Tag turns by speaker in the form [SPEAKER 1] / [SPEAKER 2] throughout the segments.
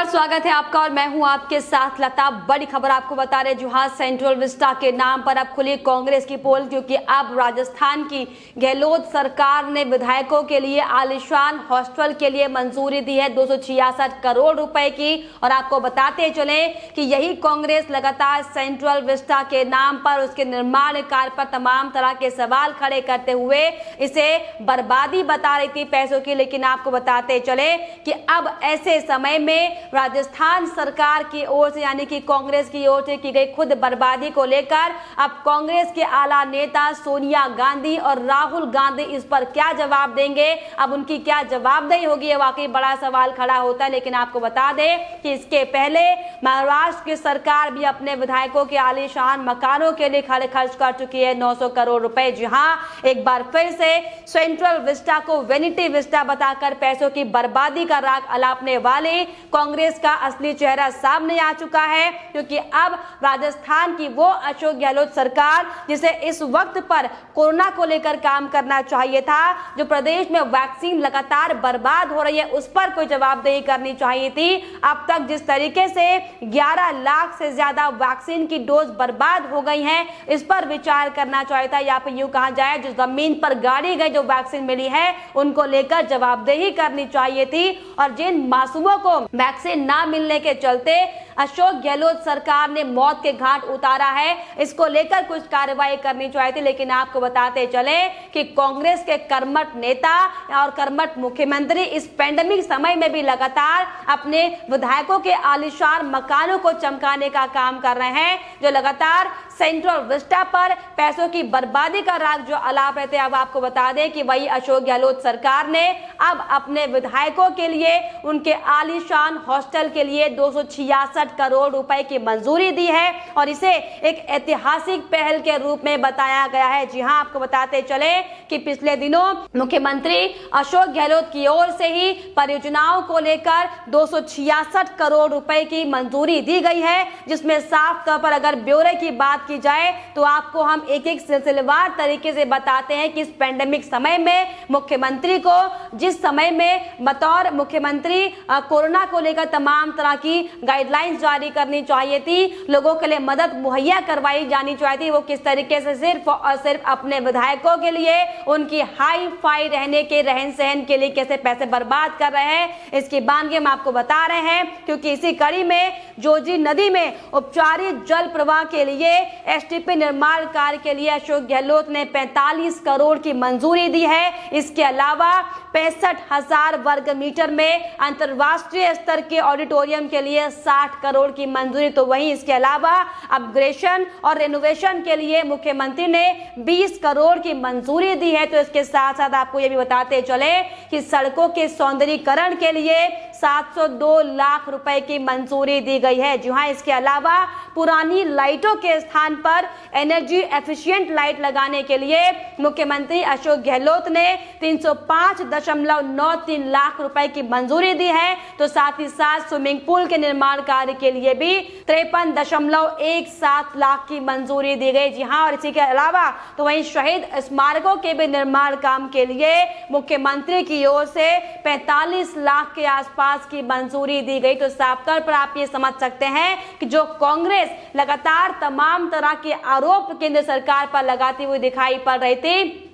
[SPEAKER 1] नमस्कार, स्वागत है आपका और मैं हूं आपके साथ लता। बड़ी खबर आपको बता रहे जहां सेंट्रल विस्टा के नाम पर अब खुली कांग्रेस की पोल, क्योंकि अब राजस्थान की गहलोत सरकार ने विधायकों के लिए आलीशान हॉस्टल के लिए मंजूरी दी है 266 करोड़ रुपए की। और आपको बताते चले कि यही कांग्रेस लगातार सेंट्रल विस्टा के नाम पर उसके निर्माण कार्य पर तमाम तरह के सवाल खड़े करते हुए इसे बर्बादी बता रही थी पैसों की। लेकिन आपको बताते चले कि अब ऐसे समय में राजस्थान सरकार की ओर से यानी कि कांग्रेस की ओर से की गई खुद बर्बादी को लेकर अब कांग्रेस के आला नेता सोनिया गांधी और राहुल गांधी इस पर क्या जवाब देंगे, अब उनकी क्या जवाबदेही होगी, ये वाकई बड़ा सवाल खड़ा होता है। लेकिन आपको बता दें कि इसके पहले महाराष्ट्र की सरकार भी अपने विधायकों के आलीशान मकानों के लिए खर्च कर चुकी है 900 करोड़ रुपए। जी हाँ, एक बार फिर से सेंट्रल विस्टा को वेनिटी विस्टा बताकर पैसों की बर्बादी का राग अलापने वाले कांग्रेस का असली चेहरा सामने आ चुका है। क्योंकि अब राजस्थान की वो अशोक गहलोत सरकार जिसे इस वक्त पर कोरोना को लेकर काम करना चाहिए था, जो प्रदेश में वैक्सीन लगातार बर्बाद हो रही है उस पर कोई जवाबदेही करनी चाहिए थी। अब तक जिस तरीके से 11 लाख से ज्यादा वैक्सीन की डोज बर्बाद हो गई हैं, इस पर विचार करना चाहिए था। या फिर यूं कहा जाए जो जमीन पर गाड़ी गई जो वैक्सीन मिली है उनको लेकर जवाबदेही करनी चाहिए थी। और जिन मासूमों को वैक्सीन ना मिलने के चलते अशोक गहलोत सरकार ने मौत के घाट उतारा है, इसको लेकर कुछ कार्रवाई करनी चाहिए थी। लेकिन आपको बताते चले कि कांग्रेस के कर्मठ नेता और कर्मठ मुख्यमंत्री इस पेंडेमिक समय में भी लगातार अपने विधायकों के आलीशान मकानों को चमकाने का काम कर रहे हैं, जो लगातार सेंट्रल विस्टा पर पैसों की बर्बादी का राग जो अलाप रहे थे। अब आपको बता दें कि वही अशोक गहलोत सरकार ने अब अपने विधायकों के लिए उनके आलीशान हॉस्टल के लिए 266 करोड़ रुपए की मंजूरी दी है और इसे एक ऐतिहासिक पहल के रूप में बताया गया है। जी हां, आपको बताते चले कि पिछले दिनों मुख्यमंत्री अशोक गहलोत की ओर से ही परियोजनाओं को लेकर 266 करोड़ रुपए की मंजूरी दी गई है, जिसमें साफ तौर पर अगर ब्यौरे की बात की जाए तो आपको हम एक एक सिलसिलेवार तरीके से बताते हैं कि इस पेंडेमिक समय में मुख्यमंत्री को जिस समय में बतौर मुख्यमंत्री कोरोना को लेकर तमाम तरह की गाइडलाइंस जारी करनी चाहिए थी, लोगों के लिए मदद मुहैया करवाई जानी चाहिए थी, वो किस तरीके से सिर्फ और सिर्फ अपने विधायकों के लिए उनकी हाई फाई रहने के रहन सहन के लिए कैसे पैसे बर्बाद कर रहे हैं, इसकी बानगी हम आपको बता रहे हैं। क्योंकि इसी कड़ी में जोजी नदी में उपचारित जल प्रवाह के लिए एसटीपी निर्माण कार्य के लिए अशोक गहलोत ने 45 करोड़ की मंजूरी दी है। इसके अलावा 65,000 वर्ग मीटर में अंतरराष्ट्रीय स्तर के ऑडिटोरियम के लिए 60 करोड़ की मंजूरी। तो वहीं इसके अलावा अपग्रेडेशन और रेनोवेशन के लिए मुख्यमंत्री ने 20 करोड़ की मंजूरी दी है। तो इसके साथ साथ आपको ये भी बताते चले कि सड़कों के सौंदर्यीकरण के लिए 702 लाख रुपए की मंजूरी दी गई है। जी हाँ, इसके अलावा पुरानी लाइटों के स्थान पर एनर्जी एफिशिएंट लाइट लगाने के लिए मुख्यमंत्री अशोक गहलोत ने 305.93 लाख रुपए की मंजूरी दी है। तो साथ ही साथ स्विमिंग पूल के निर्माण कार्य के लिए भी 53.17 लाख की मंजूरी दी गई। जी हाँ, और इसी के अलावा तो वहीं शहीद स्मारकों के भी निर्माण काम के लिए मुख्यमंत्री की ओर से 45 लाख के आसपास की मंजूरी दी गई। तो साफ तौर पर आप ये समझ सकते हैं कि जो कांग्रेस लगातार तमाम तरह के आरोप केंद्र सरकार पर लगाती हुई दिखाई पड़ रही थी,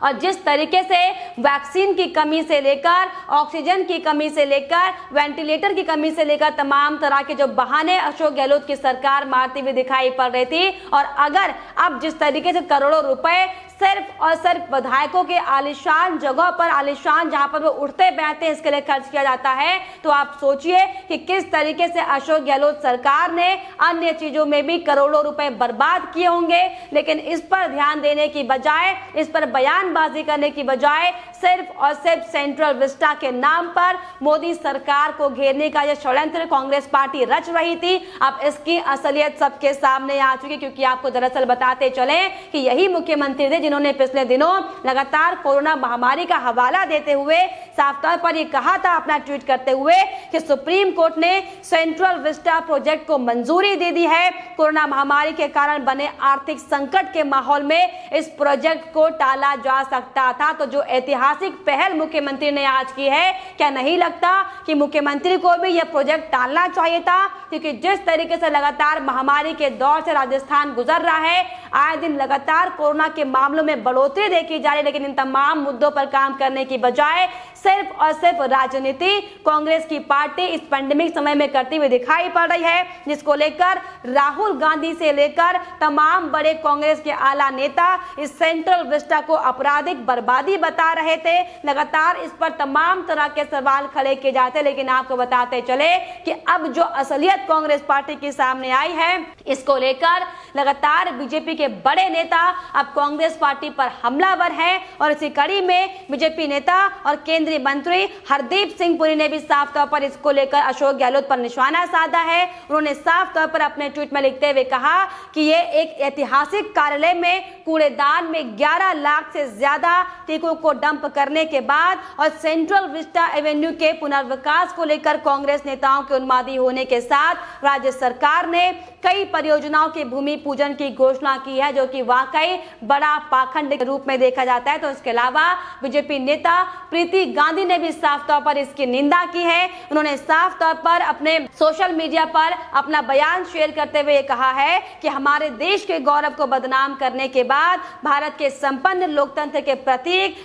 [SPEAKER 1] और जिस तरीके से वैक्सीन की कमी से लेकर ऑक्सीजन की कमी से लेकर वेंटिलेटर की कमी से लेकर तमाम तरह के जो बहाने अशोक गहलोत की सरकार मारती हुई दिखाई पड़ रही थी, और अगर अब जिस तरीके से करोड़ों रुपए सिर्फ और सिर्फ विधायकों के आलीशान जगहों पर, आलीशान जहां पर वो उठते बैठते हैं, इसके लिए खर्च किया जाता है, तो आप सोचिए कि किस तरीके से अशोक गहलोत सरकार ने अन्य चीजों में भी करोड़ों रुपए बर्बाद किए होंगे। लेकिन इस पर ध्यान देने की बजाय, इस पर बयानबाजी करने की बजाय सिर्फ और सिर्फ सेंट्रल विस्टा के नाम पर मोदी सरकार को घेरने का यह षड्यंत्र कांग्रेस पार्टी रच रही थी, अब इसकी असलियत सबके सामने आ चुकी। क्योंकि आपको दरअसल बताते चले कि यही मुख्यमंत्री थे जिन्होंने पिछले दिनों लगातार कोरोना महामारी का हवाला देते हुए साफ तौर पर यह कहा था अपना ट्वीट करते हुए कि सुप्रीम कोर्ट ने सेंट्रल विस्टा प्रोजेक्ट को मंजूरी दे दी है। कोरोना महामारी के कारण बने आर्थिक संकट के माहौल में इस प्रोजेक्ट को टाला जा सकता था। तो जो ऐतिहासिक पहल मुख्यमंत्री ने आज की है, क्या नहीं लगता कि मुख्यमंत्री को भी यह प्रोजेक्ट टालना चाहिए था? क्योंकि जिस तरीके से लगातार महामारी के दौर से राजस्थान गुजर रहा है, आए दिन लगातार कोरोना के मामलों में बढ़ोतरी देखी जा रही है, लेकिन इन तमाम मुद्दों पर काम करने की बजाय सिर्फ और सिर्फ राजनीति कांग्रेस की पार्टी इस पैंडेमिक समय में करती हुई दिखाई पड़ रही है, जिसको लेकर राहुल गांधी से लेकर तमाम बड़े कांग्रेस के आला नेता इस सेंट्रल विस्टा को आपराधिक बर्बादी बता रहे थे। लगातार इस पर तमाम तरह के सवाल खड़े किए जाते, लेकिन आपको बताते चले कि अब जो असलियत कांग्रेस पार्टी के सामने आई है, इसको लेकर लगातार बीजेपी के बड़े नेता अब कांग्रेस पार्टी पर हमलावर हैं और इसी कड़ी में बीजेपी नेता और केंद्रीय मंत्री हरदीप सिंह पुरी ने भी साफ तौर पर इसको लेकर अशोक गहलोत पर निशाना साधा है। उन्होंने साफ तौर पर अपने ट्वीट में लिखते हुए कहा कि ये एक ऐतिहासिक कार्यालय में कूड़ेदान में 11 लाख से ज्यादा टीकों को डंप करने के बाद और सेंट्रल विस्टा एवेन्यू के पुनर्विकास को लेकर कांग्रेस नेताओं के उन्मादी होने के साथ राज्य सरकार ने कई परियोजनाओं के भूमि पूजन की घोषणा की है, जो कि वाकई बड़ा पाखंड के रूप में देखा जाता है। तो इसके अलावा बीजेपी नेता प्रीति गांधी ने भी साफ तौर पर इसकी निंदा की है। उन्होंने साफ तौर पर अपने सोशल मीडिया पर अपना बयान शेयर करते हुए कहा है कि हमारे देश के गौरव को बदनाम करने के बाद भारत के संपन्न लोकतंत्र के प्रतीक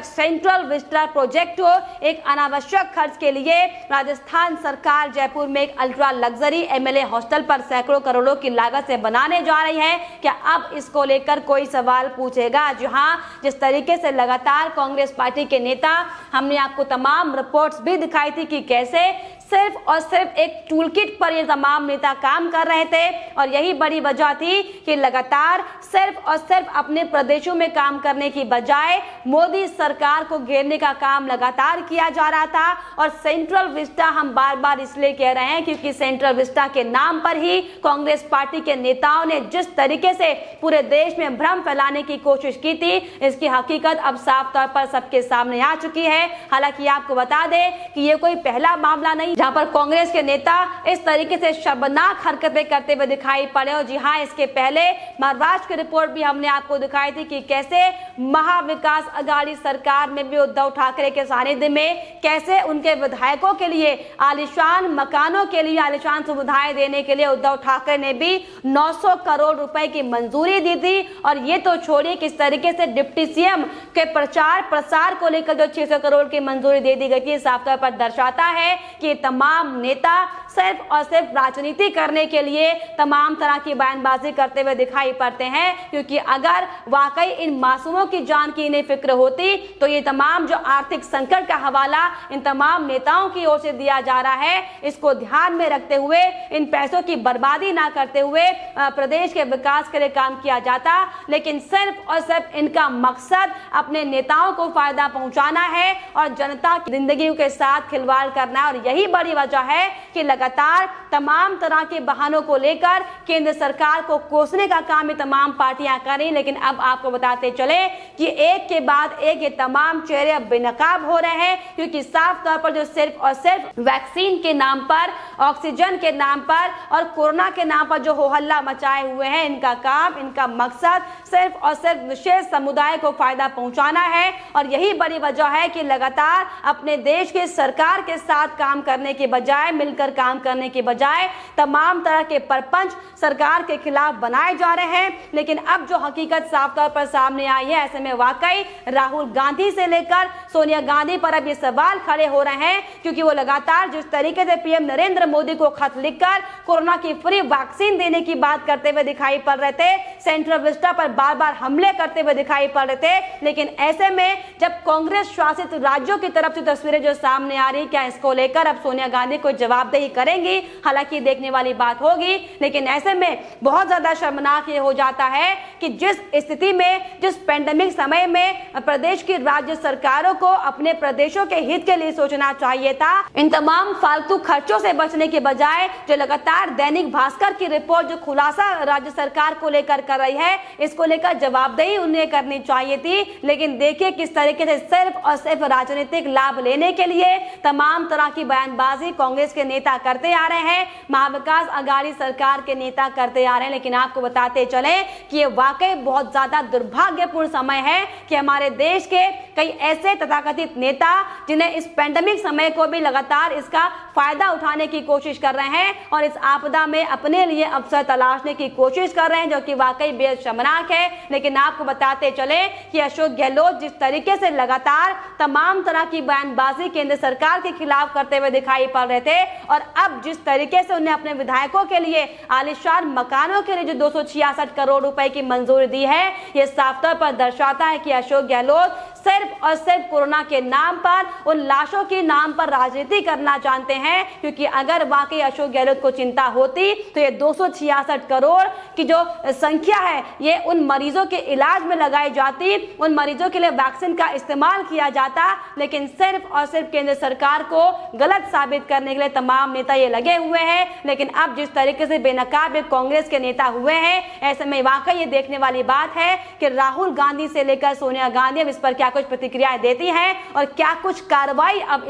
[SPEAKER 1] #सेंट्रल विस्टा प्रोजेक्ट को एक अनावश्यक खर्च के लिए राजस्थान सरकार जयपुर में एक अल्ट्रा लग्जरी एमएलए हॉस्टल पर सैकड़ों करोड़ों की लागत से बनाने जा रही है। क्या अब इसको लेकर कोई सवाल पूछेगा? जी हाँ, जिस तरीके से लगातार कांग्रेस पार्टी के नेता, हमने आपको तमाम रिपोर्ट्स भी दिखाई थी कि कैसे सिर्फ और सिर्फ एक टूलकिट पर ये तमाम नेता काम कर रहे थे और यही बड़ी वजह थी कि लगातार सिर्फ और सिर्फ अपने प्रदेशों में काम करने की बजाय मोदी सरकार को घेरने का काम लगातार किया जा रहा था। और सेंट्रल विस्टा हम बार बार इसलिए कह रहे हैं क्योंकि सेंट्रल विस्टा के नाम पर ही कांग्रेस पार्टी के नेताओं ने जिस तरीके से पूरे देश में भ्रम फैलाने की कोशिश की थी, इसकी हकीकत अब साफ तौर पर सबके सामने आ चुकी है। हालांकि आपको बता दें कि ये कोई पहला मामला नहीं जहां पर कांग्रेस के नेता इस तरीके से शर्मनाक हरकतें करते हुए दिखाई पड़े। और जी हाँ, इसके पहले महाराष्ट्र की रिपोर्ट भी हमने आपको दिखाई थी कि कैसे महाविकास आघाड़ी सरकार में भी उद्धव ठाकरे के सानिध्य में कैसे उनके विधायकों के लिए आलीशान मकानों के लिए आलीशान सुविधाएं देने के लिए उद्धव ठाकरे ने भी 900 करोड़ रुपए की मंजूरी दी थी। और ये तो छोड़िए किस तरीके से डिप्टी सीएम के प्रचार प्रसार को लेकर जो 600 करोड़ की मंजूरी दे दी गई थी, साफ तौर पर दर्शाता है कि तमाम नेता सिर्फ और सिर्फ राजनीति करने के लिए तमाम तरह की बयानबाजी करते हुए दिखाई पड़ते हैं। क्योंकि अगर वाकई इन मासूमों की जान की इन्हें फिक्र होती तो ये तमाम जो आर्थिक संकट का हवाला इन तमाम नेताओं की ओर से दिया जा रहा है, इसको ध्यान में रखते हुए इन पैसों की बर्बादी ना करते हुए प्रदेश के विकास के लिए काम किया जाता। लेकिन सिर्फ और सिर्फ इनका मकसद अपने नेताओं को फायदा पहुंचाना है और जनता की जिंदगी के साथ खिलवाड़ करना है। और यही बड़ी वजह है कि लगातार तमाम तरह के बहानों को लेकर केंद्र सरकार को कोसने का काम ये तमाम पार्टियां कर रही। लेकिन अब आपको बताते चले कि एक के बाद एक ये तमाम चेहरे अब बेनकाब हो रहे हैं, क्योंकि साफ तौर पर जो सिर्फ और सिर्फ वैक्सीन के नाम पर, ऑक्सीजन के नाम पर और कोरोना के नाम पर जो हो हल्ला मचाए हुए हैं, इनका काम, इनका मकसद सिर्फ और सिर्फ विशेष समुदाय को फायदा पहुंचाना है। और यही बड़ी वजह है कि लगातार अपने देश के सरकार के साथ काम करने के बजाय, मिलकर काम करने के बजाय तमाम तरह के परपंच सरकार के खिलाफ बनाए जा रहे हैं। लेकिन अब जो हकीकत साफ तौर पर सामने आई है, ऐसे में वाकई राहुल गांधी से लेकर सोनिया गांधी पर अब ये सवाल खड़े हो रहे हैं, क्योंकि वो लगातार जिस तरीके से पीएम नरेंद्र मोदी को खत लिखकर कोरोना की फ्री वैक्सीन देने की बात करते हुए दिखाई पड़ रहे थे, सेंट्रल विस्टा पर बार बार हमले करते हुए दिखाई पड़ रहे थे। लेकिन ऐसे में जब कांग्रेस शासित राज्यों की तरफ से तस्वीरें जो सामने आ रही, क्या इसको लेकर अब सोनिया गांधी कोई जवाबदेही करेंगी? हालांकि देखने वाली बात होगी। लेकिन ऐसे में बहुत ज्यादा शर्मनाक ये हो जाता है कि जिस स्थिति में, जिस पेंडेमिक समय में प्रदेश की राज्य सरकारों को अपने प्रदेशों के हित के लिए सोचना चाहिए था, इन तमाम फालतू खर्चों से बचने के बजाय जो लगातार दैनिक भास्कर की रिपोर्ट जो खुलासा राज्य सरकार को लेकर कर रही है, इसको लेकर जवाबदेही उन्हें करनी चाहिए थी। लेकिन देखिए किस तरीके से सिर्फ और सिर्फ राजनीतिक लाभ लेने के लिए तमाम तरह की बयानबाजी कांग्रेस के नेता करते आ रहे हैं। है महाविकास आघाड़ी सरकार के नेता करते आ रहे हैं। लेकिन आपको बताते चले कि ये वाकई बहुत ज्यादा दुर्भाग्यपूर्ण समय है कि हमारे देश के कई ऐसे तथाकथित नेता जिन्हें इस पेंडेमिक समय को भी लगातार इसका फायदा उठाने की कोशिश कर रहे हैं और इस आपदा में अपने लिए अवसर तलाशने की कोशिश कर रहे हैं, जो कि वाकई बेहद शर्मनाक है। लेकिन आपको बताते चले कि अशोक गहलोत जिस तरीके से लगातार तमाम तरह की बयानबाजी केंद्र सरकार के खिलाफ करते हुए दिखाई पड़ रहे थे और अब जिस तरीके से उन्हें अपने विधायकों के लिए आलीशान मकानों के लिए जो 266 करोड़ रुपए की मंजूरी दी है, यह साफ तौर पर दर्शाता है कि अशोक गहलोत सिर्फ और सिर्फ कोरोना के नाम पर, उन लाशों के नाम पर राजनीति करना जानते हैं। क्योंकि अगर वाकई अशोक गहलोत को चिंता होती तो ये 266 करोड़ की जो संख्या है ये उन मरीजों के इलाज में लगाई जाती, उन मरीजों के लिए वैक्सीन का इस्तेमाल किया जाता। लेकिन सिर्फ और सिर्फ केंद्र सरकार को गलत साबित करने के लिए तमाम नेता ये लगे हुए हैं। लेकिन अब जिस तरीके से बेनकाब कांग्रेस के नेता हुए हैं, ऐसे में वाकई ये देखने वाली बात है कि राहुल गांधी से लेकर सोनिया गांधी अब इस पर क्या कुछ प्रतिक्रियाएं देती हैं और क्या कुछ कार्रवाई अब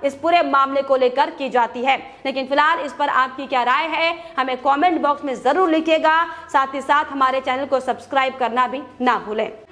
[SPEAKER 1] इस पूरे मामले को लेकर की जाती है। लेकिन फिलहाल इस पर आपकी क्या राय है हमें कमेंट बॉक्स में जरूर लिखिएगा। साथ ही साथ हमारे चैनल को सब्सक्राइब करना भी ना भूलें।